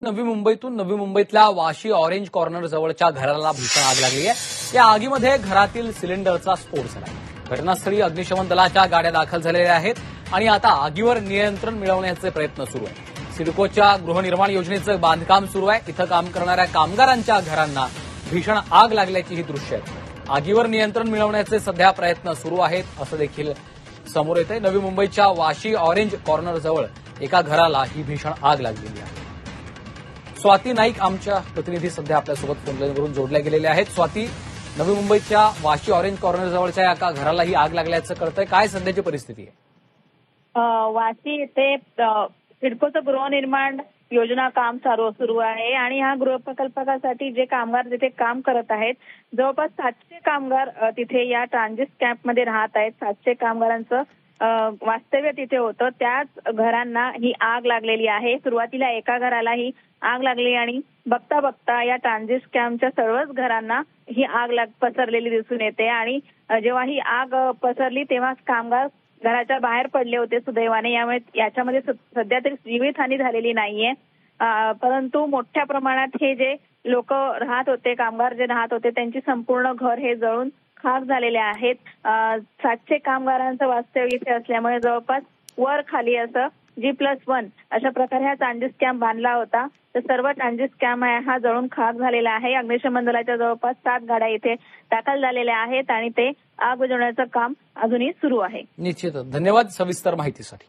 नवी मुंबईतल्या Vashi orange corner जवळच्या घराला भीषण आग लागली आहे। या आगीमध्ये घरातील सिलेंडरचा स्फोट झाला। घटनास्थळी अग्निशमन दलाच्या गाड्या दाखल झालेल्या आहेत आणि आता आगीवर नियंत्रण मिळवण्याचे प्रयत्न सुरू आहेत। सिडकोच्या गृहनिर्माण योजनेचं बांधकाम सुरू आहे। इथं काम करणाऱ्या कामगारांच्या घरांना भीषण आग लागल्याची ही दृश्य आहेत। आगीवर नियंत्रण मिळवण्याचे सध्या प्रयत्न सुरू आहेत असं देखील समोर येतंय। नवी मुंबईच्या वाशी ऑरेंज कॉर्नर जवळ एका घराला ही भीषण आग लागलेली आहे। स्वाती नाईक आमच्या प्रतिनिधी सध्या आपल्यासोबत फोनलाईनवरून जोडल्या गेलेल्या आहेत। स्वाती, नवी मुंबईच्या वाशी ऑरेंज कॉर्नर जवळच्या एका घराला ही आग लागल्याचं कळतंय, काय सध्याची परिस्थिती आहे? वाशी येथे सिडकोचं गृहनिर्माण योजना काम सुरू आहे आणि ह्या गृहप्रकल्पासाठी जे कामगार तिथे काम करत आहेत, जवळपास 700 कामगार तिथे या ट्रान्झिट कॅम्पमध्ये राहत आहेत। 700 कामगारांचं वास्तव्य तिथे होतं। त्याच घरांना ही आग लागलेली आहे। सुरुवातीला एका घराला ही आग लागली आणि बघता बघता या ट्रान्झिट कॅम्पच्या सर्वच घरांना ही आग पसरलेली दिसून येते आणि जेव्हा ही आग पसरली तेव्हा कामगार घराच्या बाहेर पडले होते सुदैवाने। याच्यामध्ये सध्या तरी जीवितहानी झालेली नाहीये, परंतु मोठ्या प्रमाणात हे जे लोक राहत होते, कामगार जे राहत होते, त्यांची संपूर्ण घर हे जळून खाक झालेले आहेत। 700 कामगारांचं वास्तव्य इथे असल्यामुळे जवळपास वर खाली असं G+1 अशा प्रकारे हा ट्रान्झिट कॅम्प बांधला होता। तर सर्व ट्रान्झिट कॅम्प हा जळून खाक झालेला आहे। अग्निशमन दलाच्या जवळपास 7 गाड्या इथे दाखल झालेल्या आहेत आणि ते आग बुझवण्याचं काम अजूनही सुरू आहे। निश्चितच, धन्यवाद सविस्तर माहितीसाठी।